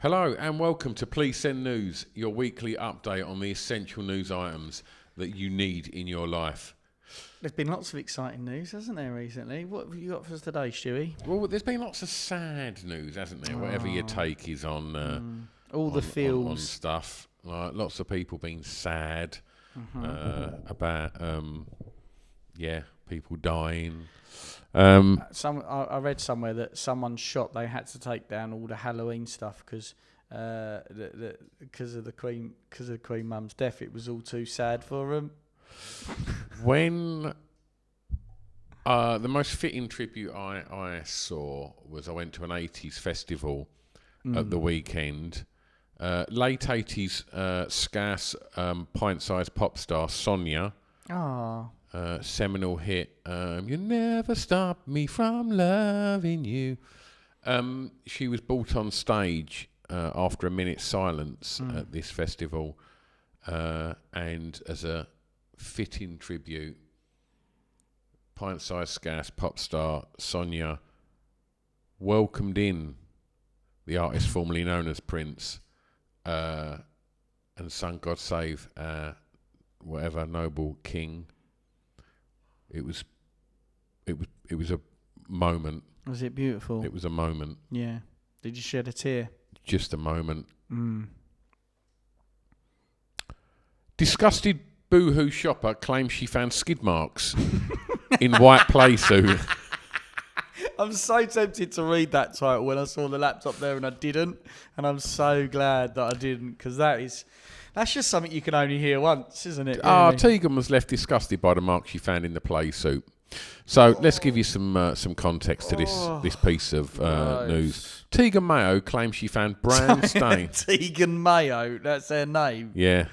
Hello and welcome to Please Send News, your weekly update on the essential news items that you need in your life. There's been lots of exciting news, hasn't there, recently? What have you got for us today, Stewie? Well, there's been lots of sad news, hasn't there? Whatever your take is on All the on feels. stuff. Like lots of people being sad about people dying. I read somewhere that someone shot. They had to take down all the Halloween stuff because of the Queen Mum's death. It was all too sad for them. When the most fitting tribute I saw was I went to an 80s festival at the weekend. Late 80s scarce pint-sized pop star Sonia. Seminal hit, You Never Stop Me From Loving You. She was brought on stage after a minute's silence at this festival, and as a fitting tribute, pint-sized scarce pop star Sonia welcomed in the artist formerly known as Prince and sung God Save whatever noble king. It was a moment. Was it beautiful? It was a moment. Yeah. Did you shed a tear? Just a moment. Disgusted Boohoo shopper claims she found skid marks in white playsuit. I'm so tempted to read that title when I saw the laptop there and I didn't. And I'm so glad that I didn't, because that's just something you can only hear once, isn't it? Really? Tegan was left disgusted by the marks she found in the playsuit. So let's give you some context to this piece of news. Tegan Mayo claims she found brown stains. Tegan Mayo, that's their name. Yeah.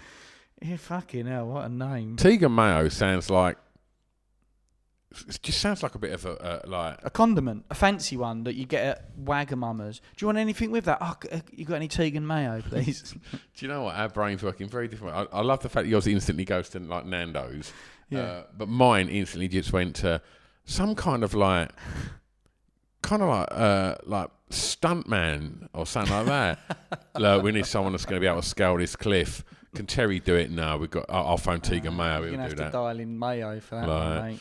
Yeah, fucking hell, what a name. Tegan Mayo sounds like a bit of a condiment, a fancy one that you get at Wagamama's. Do you want anything with that? Oh, you got any Tegan Mayo, please? Do you know what? Our brain's working very different. I love the fact that yours instantly goes to like Nando's. Yeah. But mine instantly just went to some kind of like stuntman or something like that. Look, we need someone that's going to be able to scale this cliff. Can Terry do it? No, I'll phone Tegan Mayo. You're going to have to dial in Mayo for that one, mate.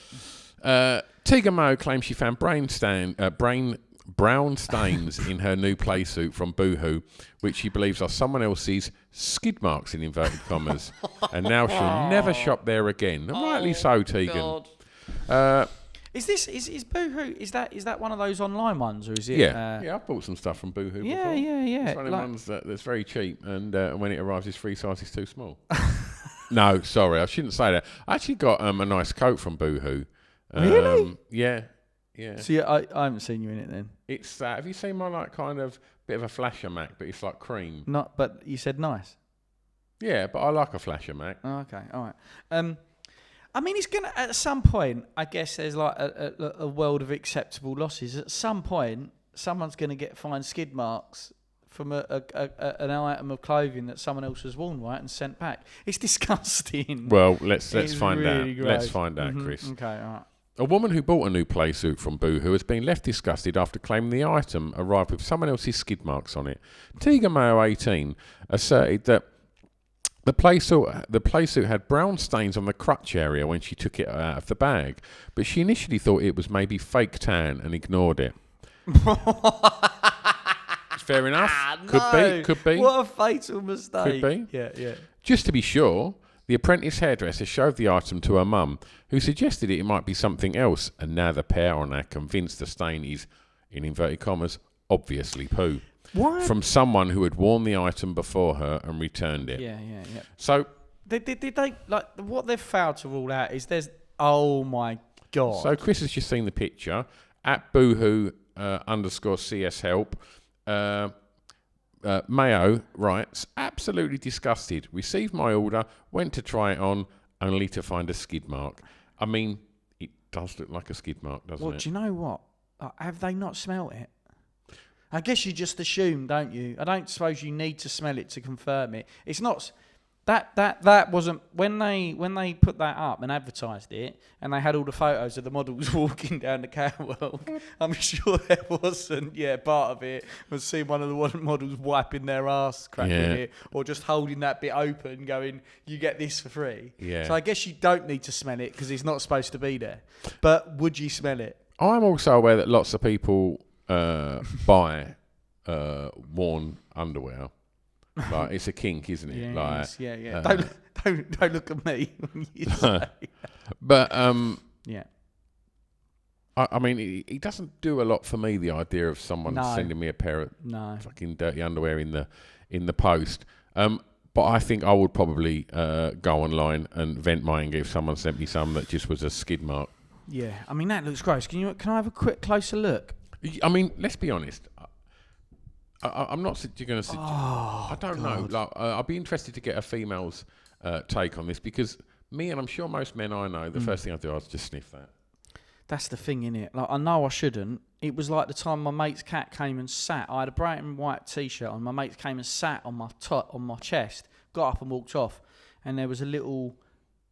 Tegan Mayo claims she found brown stains in her new playsuit from Boohoo, which she believes are someone else's skid marks in inverted commas, and now she'll never shop there again. And rightly so, Tegan. Is Boohoo? Is that one of those online ones, or is it? Yeah, I've bought some stuff from Boohoo before. Yeah. It's one of the ones that's very cheap, and when it arrives, it's 3 sizes too small. No, sorry, I shouldn't say that. I actually got a nice coat from Boohoo. Really? Yeah. So I haven't seen you in it then. It's have you seen my like kind of bit of a flasher Mac, but it's like cream. Not, but you said nice. Yeah, but I like a flasher Mac. Oh, okay, all right. I mean, it's gonna at some point. I guess there's like a world of acceptable losses. At some point, someone's gonna get fined skid marks from an item of clothing that someone else has worn, right, and sent back. It's disgusting. Well, let's find really out. gross. Let's find out, Chris. Okay, all right. A woman who bought a new playsuit from Boohoo has been left disgusted after claiming the item arrived with someone else's skid marks on it. Tegan Mayo, 18, asserted that the playsuit had brown stains on the crutch area when she took it out of the bag, but she initially thought it was maybe fake tan and ignored it. Fair enough. Could be. What a fatal mistake. Could be. Yeah. Just to be sure, the apprentice hairdresser showed the item to her mum, who suggested it might be something else, and now the pair are convinced the stain is, in inverted commas, obviously poo. What? From someone who had worn the item before her and returned it. Yeah. So Did they like what they've failed to rule out is there's oh my god. So Chris has just seen the picture at Boohoo _CS help. Mayo writes, absolutely disgusted. Received my order, went to try it on, only to find a skid mark. I mean, it does look like a skid mark, doesn't it? Well, do you know what? Have they not smelt it? I guess you just assume, don't you? I don't suppose you need to smell it to confirm it. It's not. That wasn't when they put that up and advertised it, and they had all the photos of the models walking down the catwalk. I'm sure there wasn't. Yeah, part of it was seeing one of the models wiping their ass crack with it, or just holding that bit open, going, "You get this for free." Yeah. So I guess you don't need to smell it because it's not supposed to be there. But would you smell it? I'm also aware that lots of people buy worn underwear. Like, it's a kink, isn't it? Yeah. Don't look at me when you say. But yeah. I mean, it doesn't do a lot for me. The idea of someone sending me a pair of fucking dirty underwear in the post. But I think I would probably go online and vent my anger if someone sent me some that just was a skid mark. Yeah, I mean that looks gross. Can I have a quick closer look? I mean, let's be honest. I'm not going to. I don't know. Like, I'd be interested to get a female's take on this, because me, and I'm sure most men I know, the first thing I do is just sniff that. That's the thing, innit? Like, I know I shouldn't. It was like the time my mate's cat came and sat. I had a bright and white t-shirt on. My mate came and sat on my chest, got up and walked off, and there was a little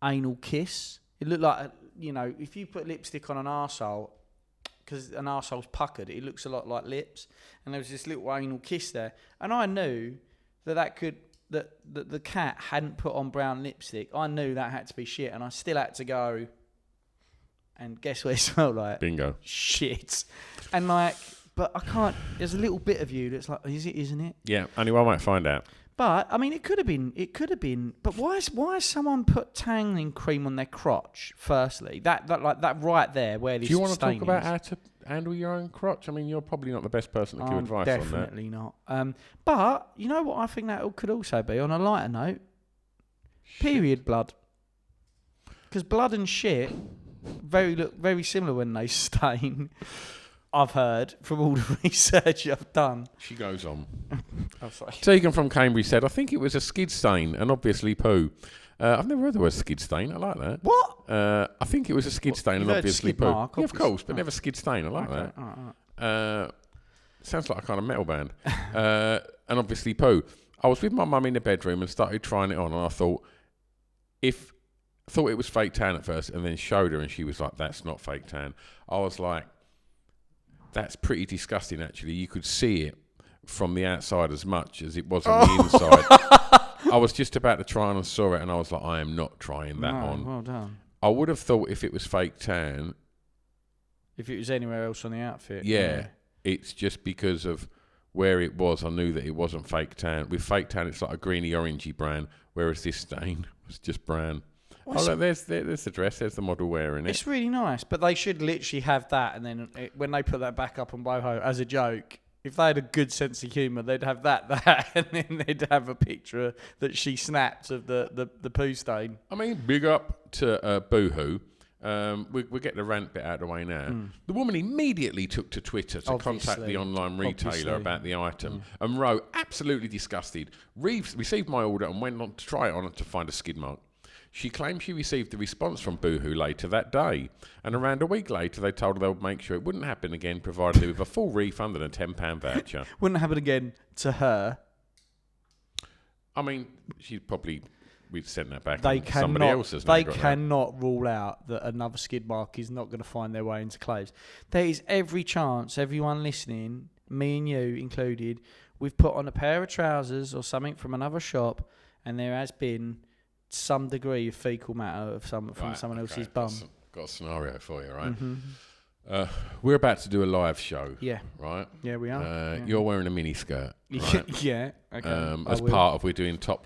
anal kiss. It looked like, if you put lipstick on an arsehole, because an arsehole's puckered, it looks a lot like lips, and there was this little anal kiss there, and I knew that the cat hadn't put on brown lipstick. I knew that had to be shit, and I still had to go. And guess what it smelled like? Bingo. Shit. And but I can't. There's a little bit of you that's like, is it? Isn't it? Yeah. Only one might find out. But I mean, it could have been. But why has someone put tangling cream on their crotch? Firstly, that right there where this. Do you want to stain talk about is. how to handle your own crotch? I mean, you're probably not the best person to give advice on that. Definitely not. But you know what? I think that could also be, on a lighter note, period blood. Because blood and shit look very similar when they stain. I've heard from all the research I've done. She goes on. Oh, sorry. Tegan from Cambridge said, I think it was a skid stain and obviously poo. I've never heard the word skid stain. I like that. What? I think it was a skid stain and obviously skid poo. mark, yeah, of course, but never skid stain. I like that. Right. Sounds like a kind of metal band. And obviously poo. I was with my mum in the bedroom and started trying it on, and I thought it was fake tan at first, and then showed her, and she was like, that's not fake tan. I was like, that's pretty disgusting, actually. You could see it from the outside as much as it was on the inside. I was just about to try and saw it, and I was like, I am not trying that on. Well done. I would have thought if it was fake tan. If it was anywhere else on the outfit. Yeah. It's just because of where it was, I knew that it wasn't fake tan. With fake tan, it's like a greeny orangey brown, whereas this stain was just brown. Look, there's the dress. There's the model wearing it. It's really nice, but they should literally have that, and then when they put that back up on Boohoo as a joke, if they had a good sense of humour, they'd have that, and then they'd have a picture that she snapped of the poo stain. I mean, big up to Boohoo. We're getting the rant bit out of the way now. The woman immediately took to Twitter to contact the online retailer about the item and wrote, absolutely disgusted, received my order and went on to try it on to find a skid mark. She claimed she received a response from Boohoo later that day, and around a week later they told her they would make sure it wouldn't happen again, provided her with a full refund and a £10 voucher. Wouldn't happen again to her. I mean, we'd sent that back. Somebody else has now got that. They cannot rule out that another skid mark is not going to find their way into clothes. There is every chance, everyone listening, me and you included, we've put on a pair of trousers or something from another shop, and there has been some degree of fecal matter from someone else's bum. Got a scenario for you, right? Mm-hmm. We're about to do a live show. Yeah. Right? Yeah, we are. You're wearing a miniskirt. Right? Yeah. Okay. As part of, we're doing top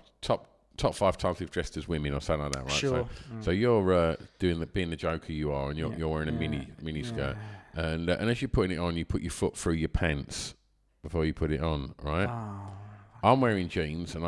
5 times we've dressed as women or something like that, right? Sure. So you're being the joker you are, and you're wearing a mini skirt, and as you're putting it on, you put your foot through your pants before you put it on, right? Oh. I'm wearing jeans, and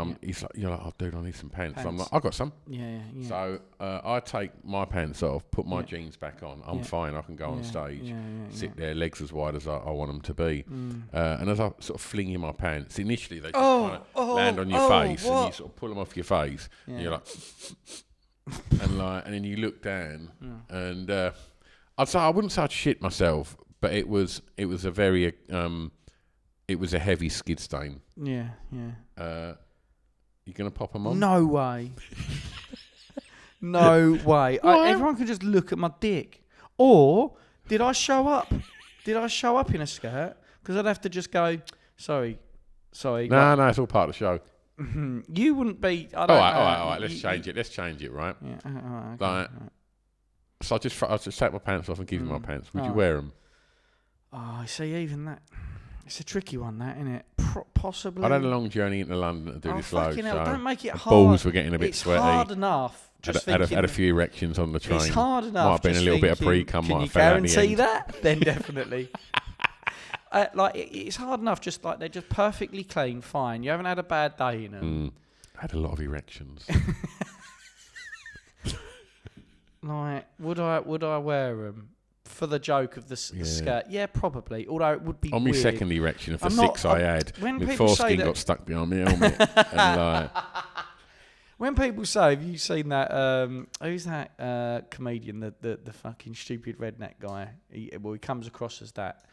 you're like, oh, dude, I need some pants. I'm like, I've got some. Yeah. So I take my pants off, put my jeans back on. I'm fine. I can go on stage, sit there, legs as wide as I want them to be. And as I sort of fling in my pants, initially they just kind of land on your face, and you sort of pull them off your face, and you're like, and then you look down, and I wouldn't say I'd shit myself, but it was a very it was a heavy skid stain. Yeah. You going to pop them on? No way. No way. Everyone can just look at my dick. Or did I show up? Did I show up in a skirt? Because I'd have to just go, sorry. No, it's all part of the show. You wouldn't be. I don't All know. right. Let's change it. Let's change it, right? Yeah, all right, okay, Like, all right. so I'll just take my pants off and give you my pants. Would you wear them? Oh, see, even that. It's a tricky one, that, isn't it? Possibly. I'd had a long journey into London to do this load. Fucking hell, So don't make it my hard. balls were getting a bit sweaty. It's hard enough. Just had a few erections on the train. It's hard enough. Might have been a little bit of pre-cum. Can might you have fell out the guarantee end. that? Then definitely. It's hard enough. Just like they're just perfectly clean, fine. You haven't had a bad day in them. I had a lot of erections. Like, would I wear them for the joke of the skirt? Yeah, probably. Although it would be on my weird. second erection of the six I had, when my people say foreskin that- got stuck behind my helmet. And like, When people say, have you seen that? Who's that comedian? The fucking stupid redneck guy. He comes across as that.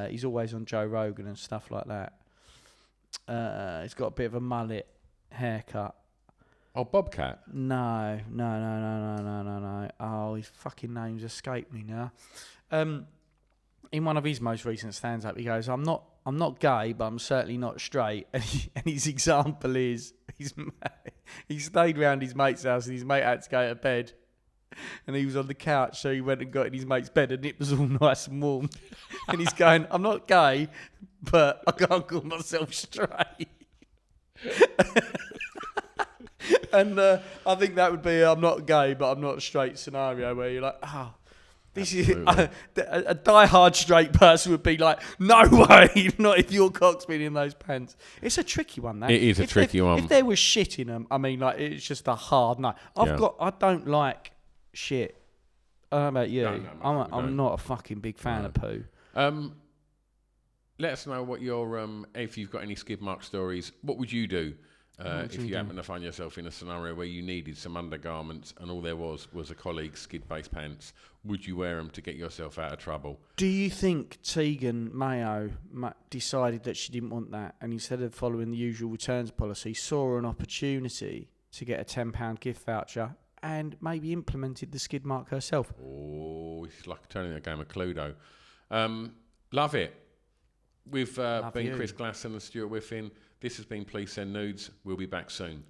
He's always on Joe Rogan and stuff like that. He's got a bit of a mullet haircut. oh, Bobcat. No. Oh, his fucking name's escaped me now. In one of his most recent stand-up, he goes, I'm not gay, but I'm certainly not straight. And his example is, he stayed round his mate's house and his mate had to go to bed. And he was on the couch, so he went and got in his mate's bed and it was all nice and warm. And he's going, I'm not gay, but I can't call myself straight. And I think that would be I'm not gay, but I'm not straight scenario where you're like, this Absolutely. is a die-hard straight person would be like, no way, not if your cock's been in those pants. It's a tricky one, that. It is a tricky one. If there was shit in them, I mean, like, it's just a hard no. I don't like shit. I don't know about you. No, I'm not a fucking big fan of poo. Let us know what your if you've got any skid mark stories. What would you do if you happen to find yourself in a scenario where you needed some undergarments and all there was a colleague's skid-based pants? Would you wear them to get yourself out of trouble? Do you think Tegan Mayo decided that she didn't want that, and instead of following the usual returns policy, saw an opportunity to get a £10 gift voucher and maybe implemented the skid mark herself? Oh, it's like turning a game of Cluedo. Love it. We've been you. Chris Glasson and Stuart Whiffin. This has been Please Send Nudes. We'll be back soon.